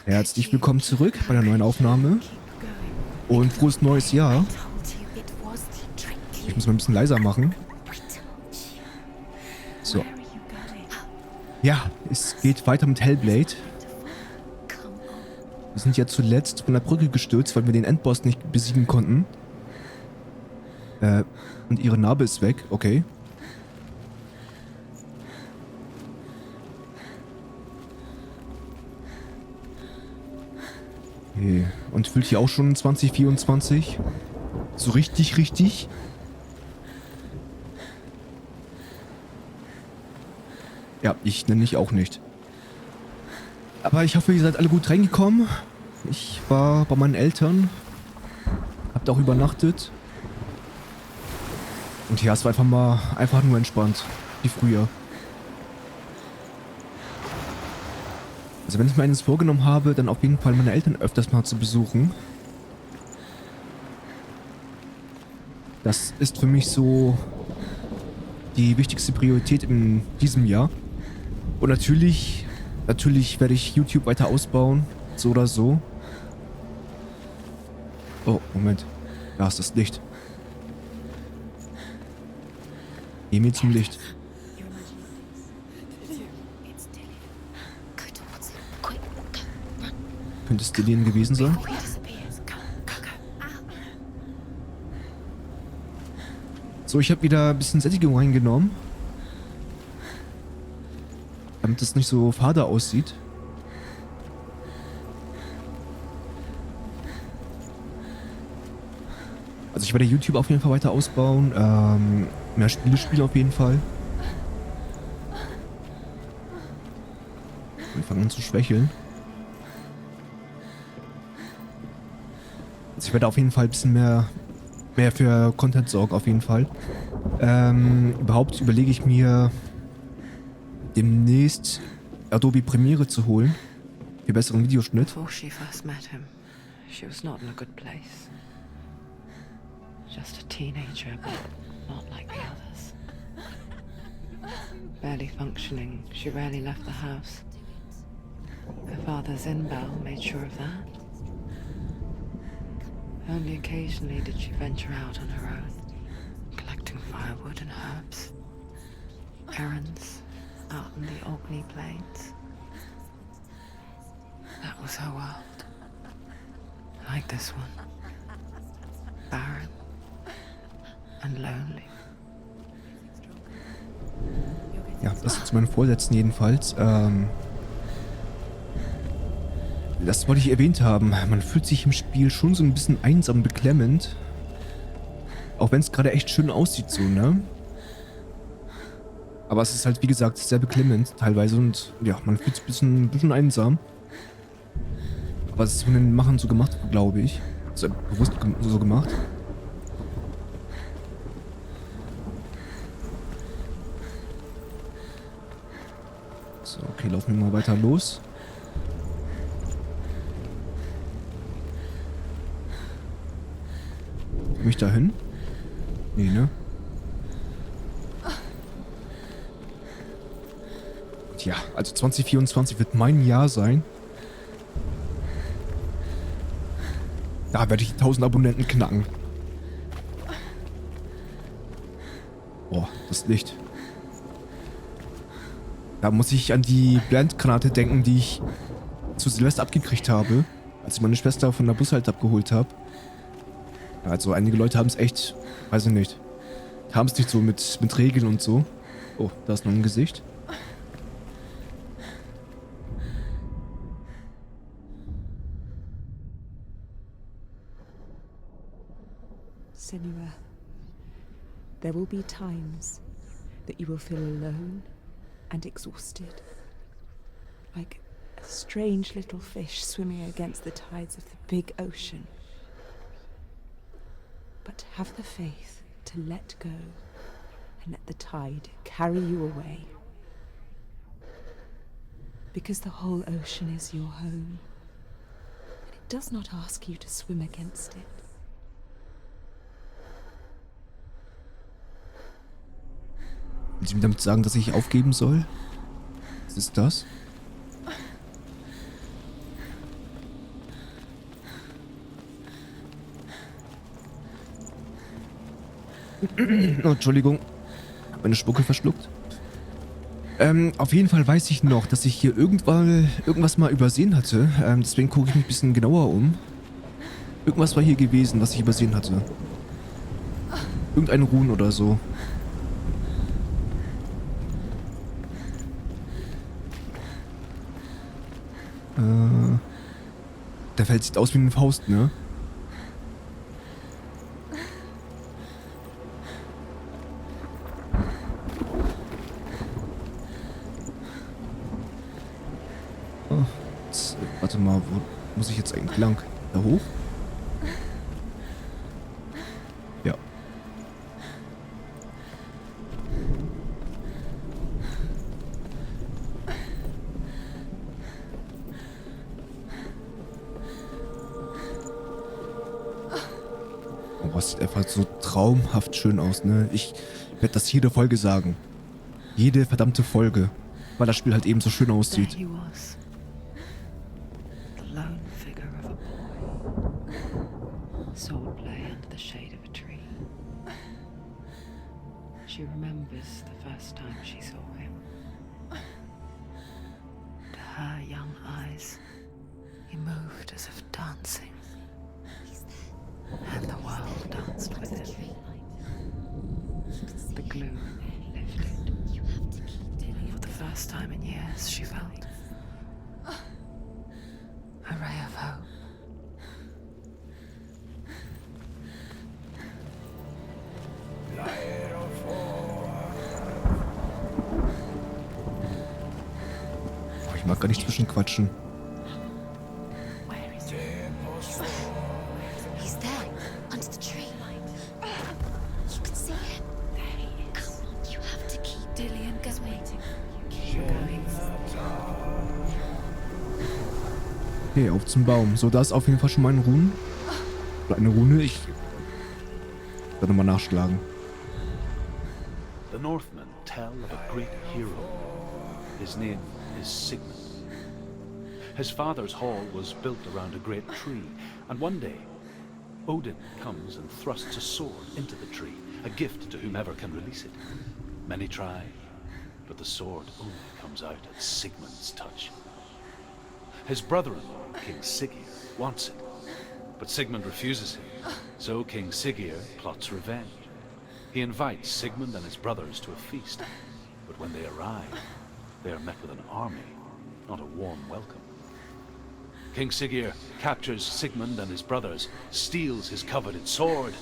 Herzlich willkommen zurück bei der neuen Aufnahme und frohes neues Jahr. Ich muss mal ein bisschen leiser machen. So. Ja, es geht weiter mit Hellblade. Wir sind ja zuletzt von der Brücke gestürzt, weil wir den Endboss nicht besiegen konnten. Und ihre Narbe ist weg, okay. Okay. Und fühlt hier auch schon 2024? So richtig? Ja, ich nenne mich auch nicht. Aber ich hoffe, ihr seid alle gut reingekommen. Ich war bei meinen Eltern. Habt auch übernachtet. Und ja, es war einfach nur entspannt. Wie früher. Also wenn ich mir eines vorgenommen habe, dann auf jeden Fall meine Eltern öfters mal zu besuchen. Das ist für mich so die wichtigste Priorität in diesem Jahr. Und natürlich werde ich YouTube weiter ausbauen. So oder so. Oh, Moment. Da ist das Licht. Geh mir zum Licht. Könnte es Dillion gewesen sein? So, ich habe wieder ein bisschen Sättigung reingenommen. Damit es nicht so fade aussieht. Also ich werde YouTube auf jeden Fall weiter ausbauen. Mehr Spiele spielen auf jeden Fall. Wir fangen an zu schwächeln. Also ich werde auf jeden Fall ein bisschen mehr für Content sorgen, auf jeden Fall. Überhaupt überlege ich mir demnächst Adobe Premiere zu holen. Für besseren Videoschnitt. Before she first met him, she was not in a good place. Just a teenager, but not like the others. Barely functioning, she rarely left the house. Her father's in-bell made sure of that. Only occasionally did she venture out on her own, collecting firewood and herbs. Errands out in the Orkney Plains. That was her world. Like this one. Barren and lonely. Ja, das ist mein Vorletzten jedenfalls. Das wollte ich erwähnt haben. Man fühlt sich im Spiel schon so ein bisschen einsam und beklemmend. Auch wenn es gerade echt schön aussieht so, ne? Aber es ist halt, wie gesagt, sehr beklemmend teilweise und ja, man fühlt sich ein bisschen einsam. Aber es ist von den Machern so gemacht, glaube ich. Also bewusst so gemacht. So, okay, laufen wir mal weiter los. Komm ich da hin? Nee, ne? Tja, also 2024 wird mein Jahr sein. Da werde ich 1000 Abonnenten knacken. Boah, das Licht. Da muss ich an die Blendgranate denken, die ich zu Silvester abgekriegt habe, als ich meine Schwester von der Bushalte abgeholt habe. Also einige Leute haben es echt, weiß ich nicht, haben es nicht so mit Regeln und so. Oh, da ist noch ein Gesicht. Senua, there will be times that you will feel alone and exhausted, like a strange little fish swimming against the tides of the big ocean. But have the faith to let go and let the tide carry you away. Because the whole ocean is your home, and it does not ask you to swim against it. Will sie mir damit sagen, dass ich aufgeben soll? Was ist das? Oh, Entschuldigung. Meine Spucke verschluckt. Auf jeden Fall weiß ich noch, dass ich hier irgendwas mal übersehen hatte. Deswegen gucke ich mich ein bisschen genauer um. Irgendwas war hier gewesen, was ich übersehen hatte. Irgendein Ruhen oder so. Der Feld sieht aus wie eine Faust, ne? Oh, jetzt, warte mal, wo muss ich jetzt eigentlich lang? Da hoch? Ja. Oh, es sieht einfach so traumhaft schön aus, ne? Ich werde das jede Folge sagen. Jede verdammte Folge. Weil das Spiel halt eben so schön There aussieht. he was. The lone figure of a boy. Swordplay under the shade of a tree. She remembers the first time she saw him. To her young eyes, he moved as if dancing. And the world danced with him. The gloom lifted. For the first time in years, she felt a ray of hope. Oh, ich mag gar nicht zwischenquatschen. He's there, under the tree. You can see him. There he is. Come on, you have to keep Dillion going. Okay, auf zum Baum. So, da ist auf jeden Fall schon mal ein Runen. Oder eine Rune. Ich werde nochmal nachschlagen. The Northmen tell of a great hero. His name is Sigmund. His father's hall was built around a great tree, and one day, Odin comes and thrusts a sword into the tree, a gift to whomever can release it. Many try, but the sword only comes out at Sigmund's touch. His brother-in-law, King Siggeir, wants it, but Sigmund refuses him, so King Siggeir plots revenge. He invites Sigmund and his brothers to a feast, but when they arrive, they are met with an army, not a warm welcome. King Siggeir captures Sigmund and his brothers, steals his coveted sword,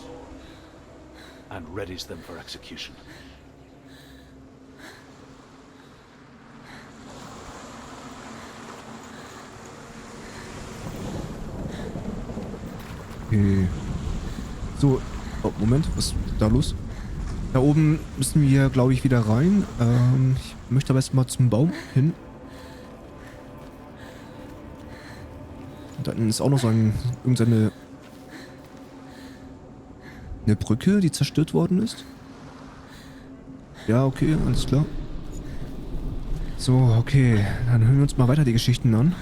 and readies them for execution. Okay. So, oh, Moment, was ist da los? Da oben müssen wir, glaube ich, wieder rein. Ich möchte aber erstmal zum Baum hin. Und dann ist auch noch so irgendeine eine Brücke, die zerstört worden ist. Ja, okay, alles klar. So, okay, dann hören wir uns mal weiter die Geschichten an.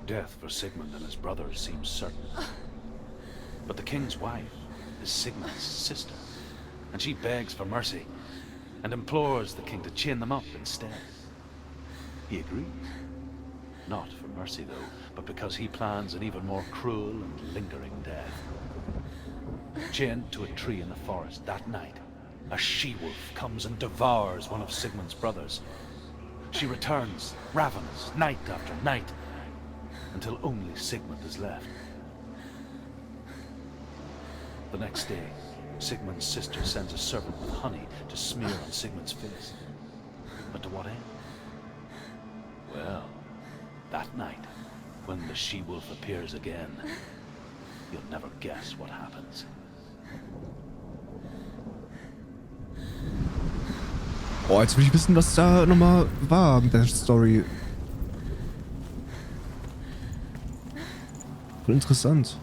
Death for Sigmund and his brothers seems certain. But the king's wife is Sigmund's sister, and she begs for mercy and implores the king to chain them up instead. He agrees. Not for mercy, though, but because he plans an even more cruel and lingering death. Chained to a tree in the forest that night, a she-wolf comes and devours one of Sigmund's brothers. She returns, ravenous, night after night, until only Sigmund is left. The next day, Sigmund's sister sends a servant with honey to smear on Sigmund's face. But to what end? Well, that night, when the she-wolf appears again, you'll never guess what happens. Oh, jetzt will ich wissen, was da nochmal war mit der Story. Voll interessant.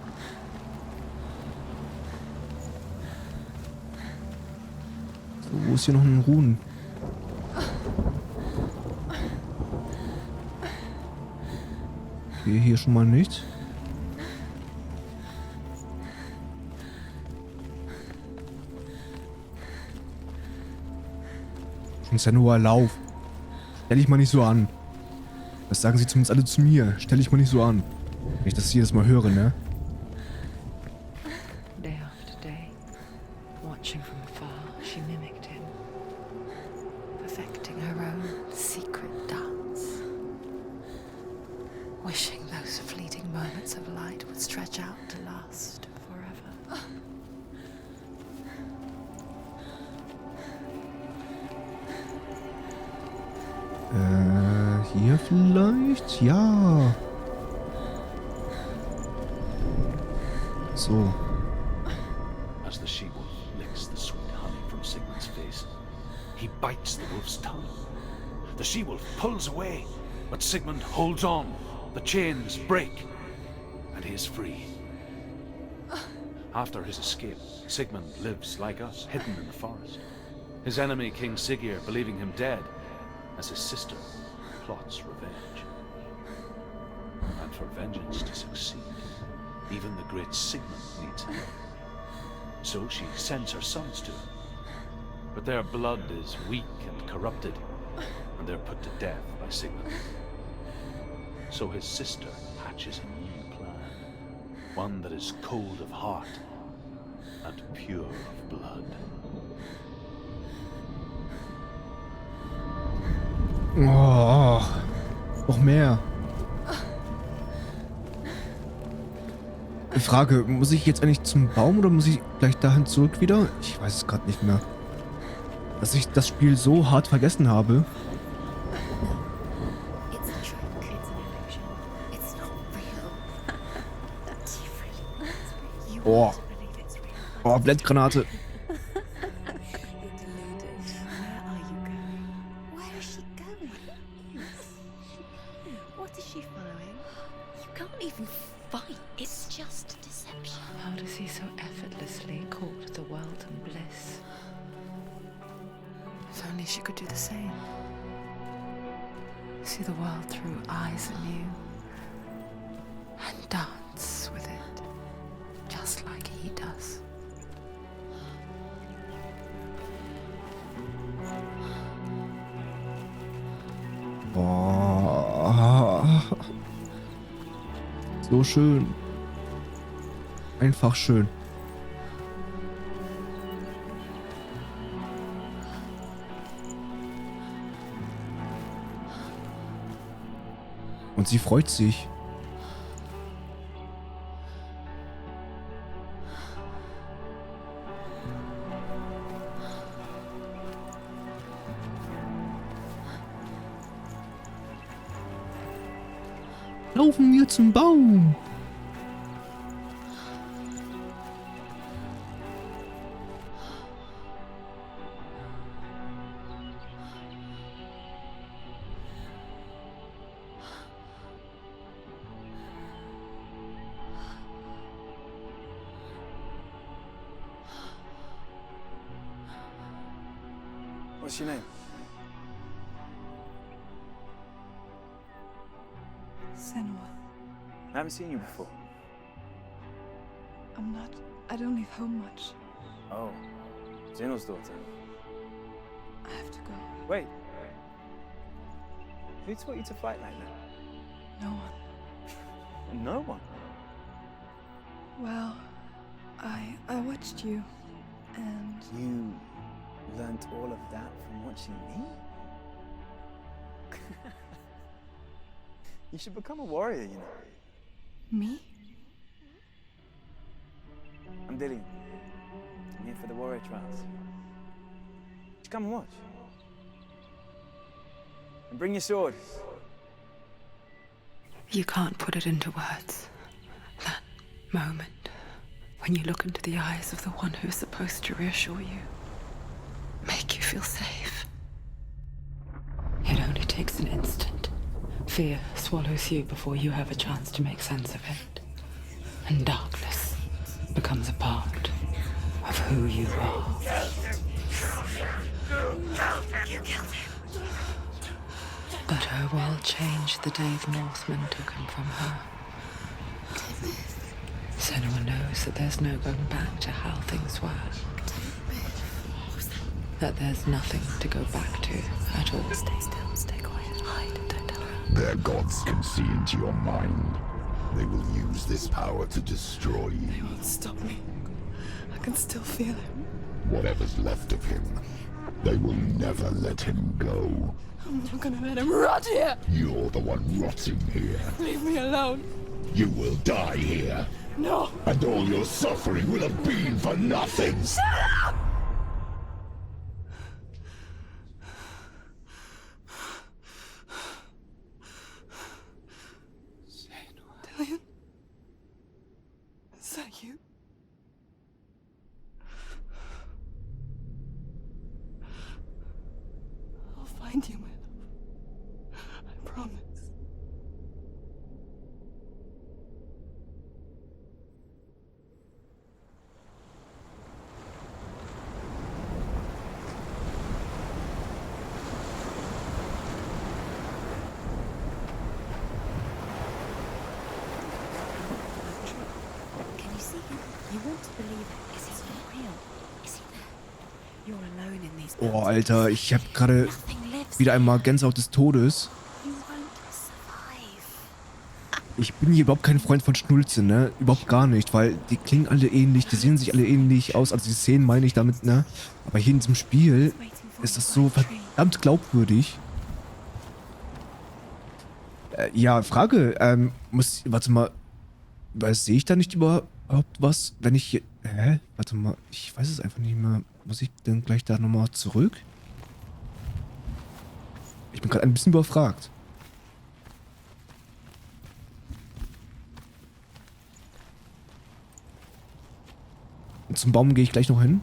So, wo ist hier noch ein Ruhen? Okay, hier schon mal nicht. Und Senua, lauf. Stell dich mal nicht so an. Das sagen sie zumindest alle zu mir. Stell dich mal nicht so an. Wenn ich das jedes Mal höre, ne? Day after day, watching from afar, she mimicked him, perfecting her own secret dance, wishing those fleeting moments of light would stretch out to last forever. Hier vielleicht? Ja. So. As the she-wolf licks the sweet honey from Sigmund's face, he bites the wolf's tongue. The she-wolf pulls away, but Sigmund holds on. The chains break, and he is free. After his escape, Sigmund lives like us, hidden in the forest. His enemy, King Siggeir, believing him dead, as his sister plots revenge. And for vengeance to succeed, even the great Sigmund needs help. So she sends her sons to him. But their blood is weak and corrupted, and they're put to death by Sigmund. So his sister hatches a new plan, one that is cold of heart and pure of blood. Oh, noch mehr. Frage, muss ich jetzt eigentlich zum Baum oder muss ich gleich dahin zurück wieder? Ich weiß es gerade nicht mehr. Dass ich das Spiel so hart vergessen habe. It's a trick. It's an illusion. It's not real. You Oh, want to believe it's real. oh, Blendgranate. Where are you going? Where is she going? What is she following? You can't even fight. It's just deception. How does he so effortlessly court the world and bliss? If only she could do the same. See the world through eyes anew. And dance with it, just like he does. Boah. So schön. Einfach schön. Und sie freut sich. Laufen wir zum Baum. What's your name? Senua. I haven't seen you before. I don't leave home much. Oh, Zeno's daughter. I have to go. Wait. Who taught you to fight like that? No one. No one. Well, I watched you, and You learnt all of that from watching me? You should become a warrior, you know. me? I'm Dillion. I'm here for the warrior trials. Just come and watch. And bring your sword. You can't put it into words. That moment when you look into the eyes of the one who's supposed to reassure you, make you feel safe. It only takes an instant. Fear swallows you before you have a chance to make sense of it. And darkness becomes a part of who you are. You killed him. But her world changed the day the Northmen took him from her. Senua knows that there's no going back to how things were. That there's nothing to go back to at all. Stay still, stay quiet, hide, don't tell her. Their gods can see into your mind. They will use this power to destroy you. They won't stop me. I can still feel him. Whatever's left of him, they will never let him go. I'm not gonna let him rot here. You're the one rotting here. Leave me alone. You will die here. No. And all your suffering will have been for nothing. Shut up! Dillion? Is that you? I'll find you, my love. I promise. Can you see him? You want to believe it. Is he not real? Is he there? You're alone in these Oh, mountains. Alter, ich habe gerade Nothing lives. wieder einmal Gänsehaut des Todes. You won't survive. Ich bin hier überhaupt kein Freund von Schnulze, ne? Überhaupt gar nicht, weil die klingen alle ähnlich, die sehen sich alle ähnlich aus. Also die Szenen meine ich damit, ne? Aber hier in diesem Spiel ist das so verdammt glaubwürdig. Ja, Frage, warte mal, sehe ich da nicht überhaupt was, wenn ich hier, warte mal, ich weiß es einfach nicht mehr. Muss ich denn gleich da nochmal zurück? Ich bin gerade ein bisschen überfragt. Und zum Baum gehe ich gleich noch hin.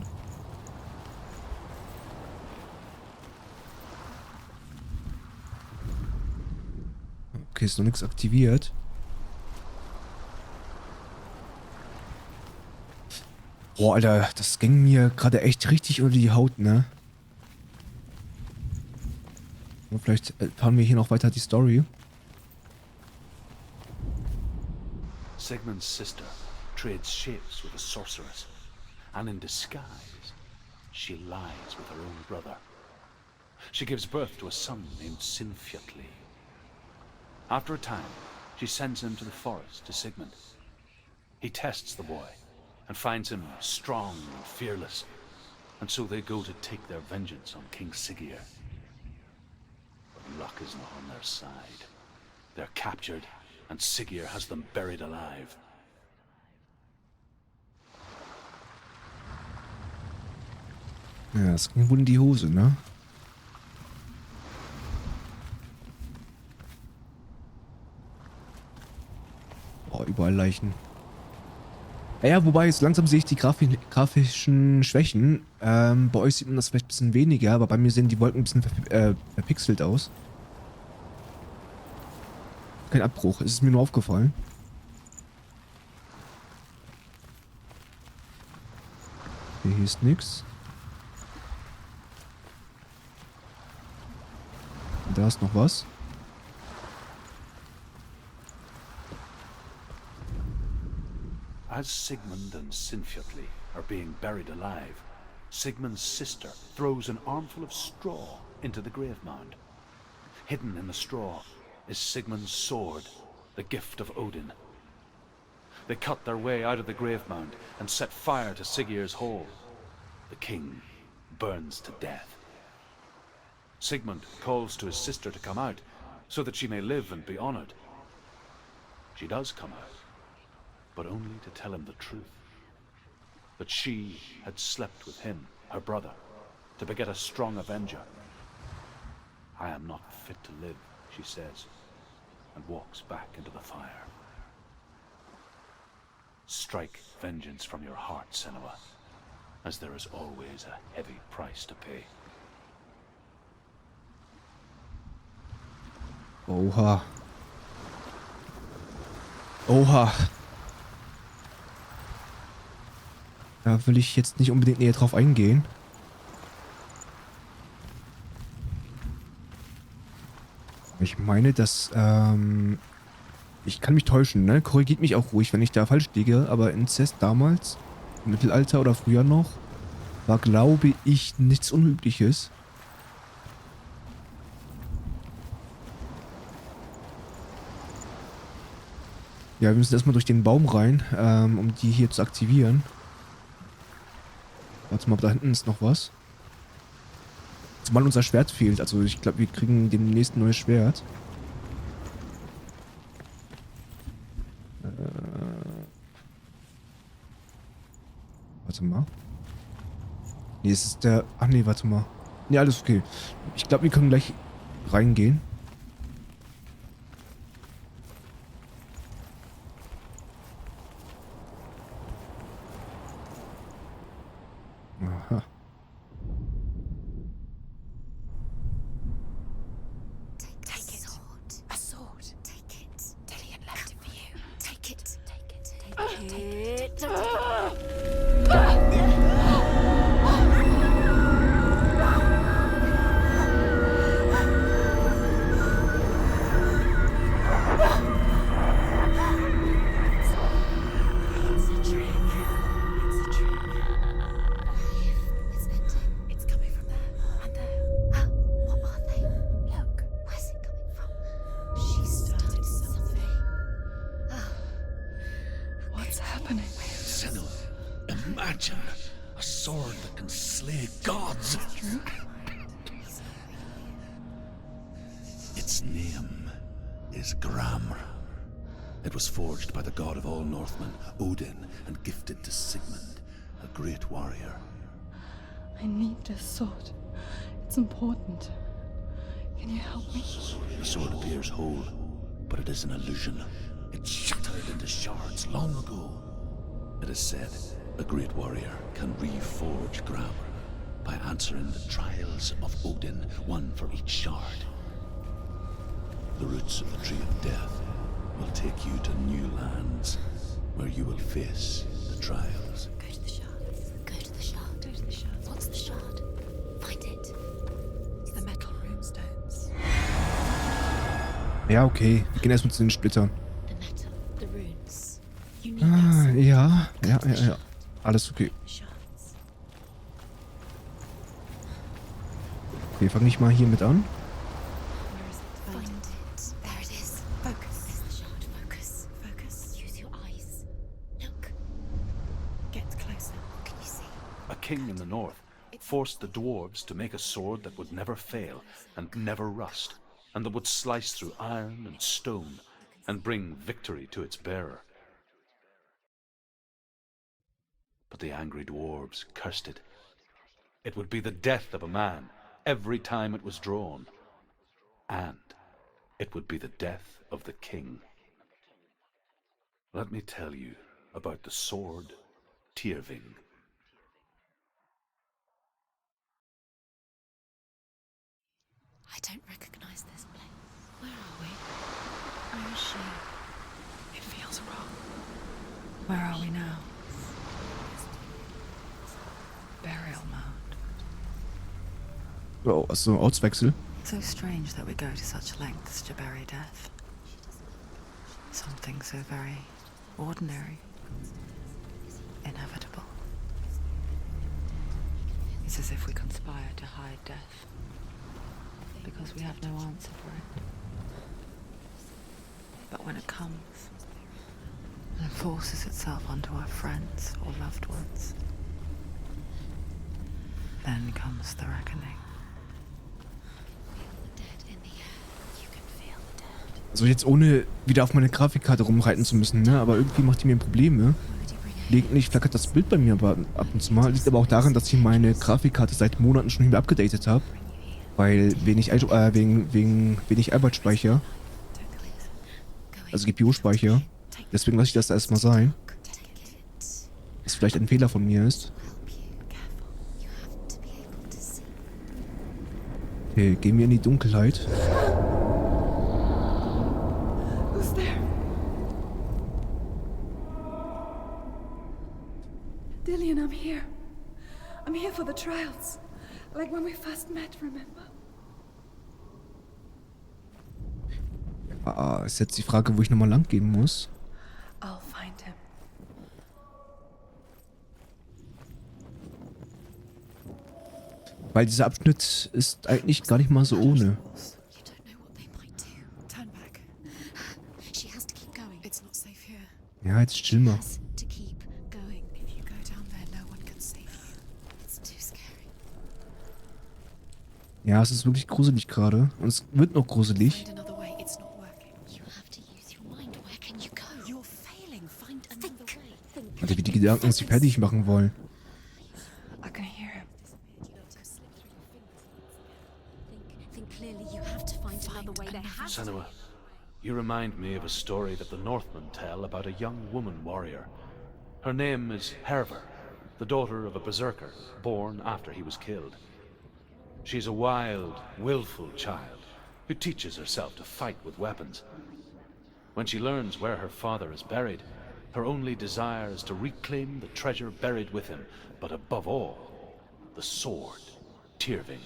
Okay, ist noch nichts aktiviert. Boah, Alter, das ging mir gerade echt richtig unter die Haut, ne? Und vielleicht fahren wir hier noch weiter die Story. Sigmund's sister trades shapes with a sorceress, and in disguise, she lies with her own brother. She gives birth to a son named Sinfjotli. After a time, she sends him to the forest to Sigmund. He tests the boy and finds him strong and fearless, and so they go to take their vengeance on King Siggeir. But luck is not on their side. They're captured, and Siggeir has them buried alive. Ja, das ging wohl in die Hose, ne? Boah, überall Leichen. Ja, wobei, jetzt langsam sehe ich die grafischen Schwächen. Bei euch sieht man das vielleicht ein bisschen weniger, aber bei mir sehen die Wolken ein bisschen verpixelt aus. Kein Abbruch, es ist mir nur aufgefallen. Hier ist nix. Da ist noch was. As Sigmund and Sinfjotli are being buried alive, Sigmund's sister throws an armful of straw into the grave mound. Hidden in the straw is Sigmund's sword, the gift of Odin. They cut their way out of the grave mound and set fire to Siggeir's hall. The king burns to death. Sigmund calls to his sister to come out, so that she may live and be honored. She does come out, but only to tell him the truth. That she had slept with him, her brother, to beget a strong avenger. I am not fit to live, she says, and walks back into the fire. Strike vengeance from your heart, Senua, as there is always a heavy price to pay. Oha. Oha. Da will ich jetzt nicht unbedingt näher drauf eingehen. Ich meine, dass, ich kann mich täuschen, ne? Korrigiert mich auch ruhig, wenn ich da falsch liege, aber Inzest damals, im Mittelalter oder früher noch, War, glaube ich, nichts Unübliches. Ja, wir müssen erstmal durch den Baum rein, um die hier zu aktivieren. Warte mal, da hinten ist noch was. Zumal unser Schwert fehlt. Also ich glaube, wir kriegen demnächst ein neues Schwert. Warte mal. Nee, es ist der... Ach nee, warte mal. Nee, alles okay. Ich glaube, wir können gleich reingehen. Aha. Take it. A sword. Take it. Dillion left it for you. Take it. Take it. Take it. Imagine a sword that can slay gods. Its name is Gram. It was forged by the god of all Northmen, Odin, and gifted to Sigmund, a great warrior. I need this sword. It's important. Can you help me? The sword appears whole, but it is an illusion. It shattered into shards long ago. It is said a great warrior can reforge Gram by answering the trials of Odin, one for each shard. The roots of the Tree of Death will take you to new lands, where you will face the trials. Go to the shard. Go to the shard. Go to the shard. What's the shard? Find it. It's the metal runestones. Ja, okay. Wir gehen erstmal zu den Splittern. The metal. The runes. You need Ah, this. ja. Alles okay. Shards. Okay, fange ich mal hier mit an. Where is it? Find it. There it is. Focus. There's the shard. Focus. Focus. Use your eyes. Look. Get closer. What can you see? A king in the north forced the dwarves to make a sword that would never fail and never rust, and that would slice through iron and stone and bring victory to its bearer. But the angry dwarves cursed it. It would be the death of a man every time it was drawn. And it would be the death of the king. Let me tell you about the sword Tyrving. I don't recognize this place. Where are we? Where is she? It feels wrong. Where are we now? Burial mound. Oh, also Ortswechsel. So strange that we go to such lengths to bury death. Something so very ordinary, inevitable. It's as if we conspire to hide death, because we have no answer for it. But when it comes, and forces itself onto our friends or loved ones, then comes the reckoning. Also jetzt ohne wieder auf meine Grafikkarte rumreiten zu müssen, ne? Aber irgendwie macht die mir Probleme. Gelegentlich flackert das Bild bei mir aber ab und zu mal. Liegt aber auch daran, dass ich meine Grafikkarte seit Monaten schon nicht mehr abgedatet habe. Weil wegen wenig Arbeitsspeicher. Also GPU-Speicher. Deswegen lasse ich das erstmal sein. Was vielleicht ein Fehler von mir ist. Okay, gehen wir in die Dunkelheit. Who's there? Dillion, I'm here. I'm here for the trials. Like when we first met, remember? Ist jetzt die Frage, wo ich nochmal lang gehen muss. I'll find him. Weil dieser Abschnitt ist eigentlich gar nicht mal so ohne. You don't know what they might do. Turn back. She has to keep going. It's not safe here. Ja, jetzt chill mal. Has to keep going. If you go down there, no one can save you. It's too scary. Ja, es ist wirklich gruselig gerade. Und es wird noch gruselig. Find another way. It's not working. You have to use your mind. Where can you go? You're failing. Find another way. Think. Also wie die Gedanken sie fertig machen wollen. I can hear him. Think clearly. You have to find another way. There has to be. Senua, you remind me of a story that the Northmen tell about a young woman warrior. Her name is Herver, the daughter of a berserker, born after he was killed. She's a wild, willful child who teaches herself to fight with weapons. When she learns where her father is buried, her only desire is to reclaim the treasure buried with him, but above all, the sword, Tirving.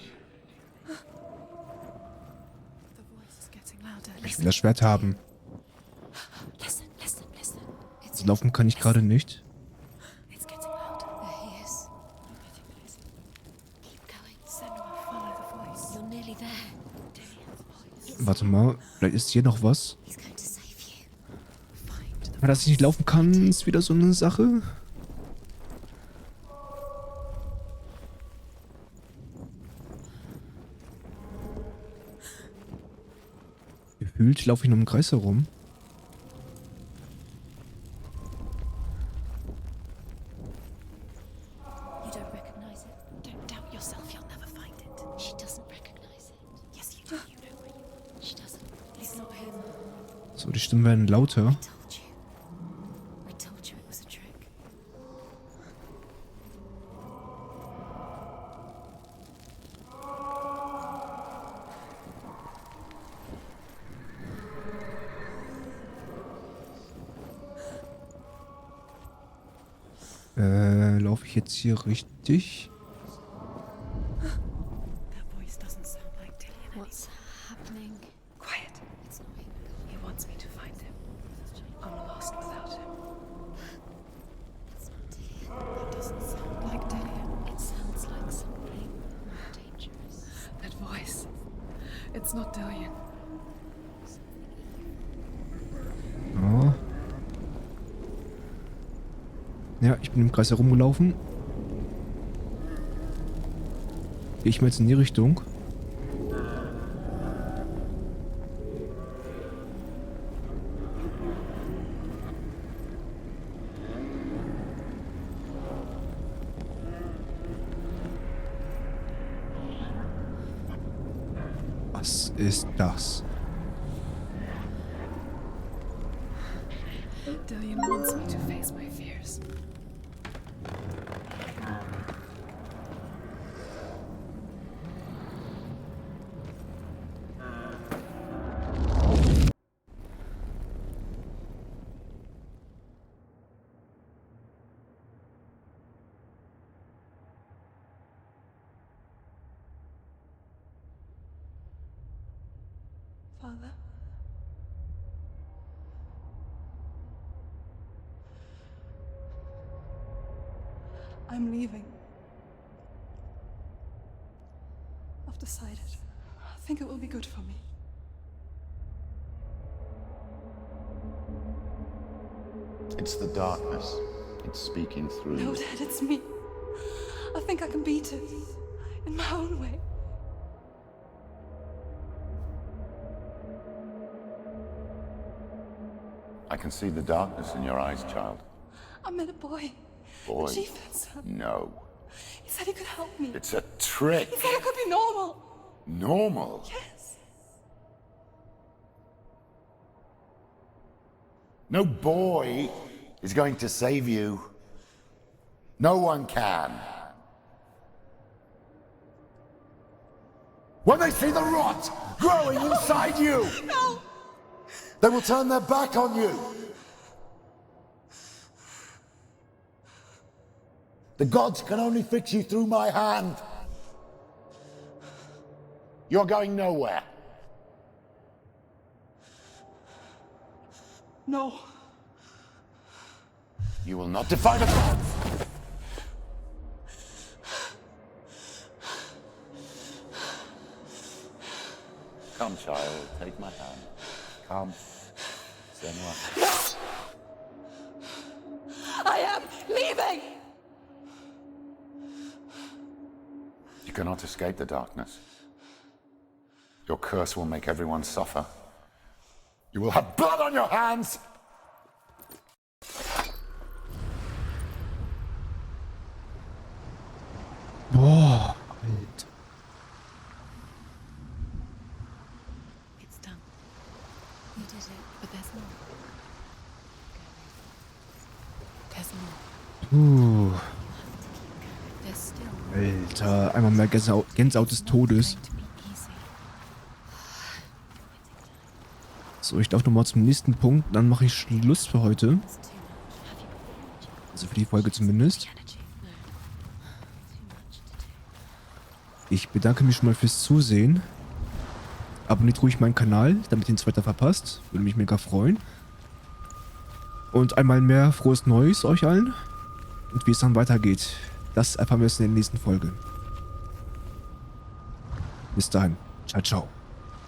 Ich will das Schwert haben. Listen, listen, listen. It's So laufen kann ich gerade nicht. It's getting louder. There he is. Keep going. Senua, follow the voice. You're nearly there. Warte mal, vielleicht ist hier noch was. He's going to save you. Find the Aber dass ich nicht laufen kann, ist wieder so eine Sache. Gefühlt laufe ich nur im Kreis herum. You don't recognize it. Don't doubt yourself. You'll never find it. She doesn't recognize it. Yes, you do. You know where you. She doesn't. It's not him. So, die Stimmen werden lauter. Told you. We told you it was a trick. Laufe ich jetzt hier richtig? That voice doesn't sound like Dillion. What's happening? Quiet. It's not him. He wants me to find him. I'm lost without him. It's not Dillion. It doesn't sound like Dillion. It sounds like something more dangerous. That voice. It's not Dillion. Ja. Ja, ich bin im Kreis herumgelaufen. Gehe ich mal jetzt in die Richtung. Was ist das? Dillion wants me to face my fears. Father? I'm leaving. I've decided. I think it will be good for me. It's the darkness. It's speaking through No, you. Dad, it's me. I think I can beat it. In my own way. I can see the darkness in your eyes, child. I met a boy. Boy. The chief had son. No. He said he could help me. It's a trick. He said I could be normal. Normal. Yes. No boy is going to save you. No one can. When they see the rot growing inside you, No! they will turn their back on you. The gods can only fix you through my hand. You're going nowhere. No. You will not defy the gods. child. Take my hand. Come. Senua. I am leaving! You cannot escape the darkness. Your curse will make everyone suffer. You will have blood on your hands! Boah, Alter. It's done. You did it, but there's more. There's more. There's still more. Alter, einmal mehr Gänsehaut des Todes. Going to be easy. So, ich darf nochmal zum nächsten Punkt, dann mache ich Schluss für heute. It's too much. Also für die Folge zumindest. Ich bedanke mich schon mal fürs Zusehen. Abonniert ruhig meinen Kanal, damit ihr nichts weiter verpasst. Würde mich mega freuen. Und einmal mehr frohes Neues euch allen. Und wie es dann weitergeht, das erfahren wir jetzt in der nächsten Folge. Bis dahin. Ciao, ciao.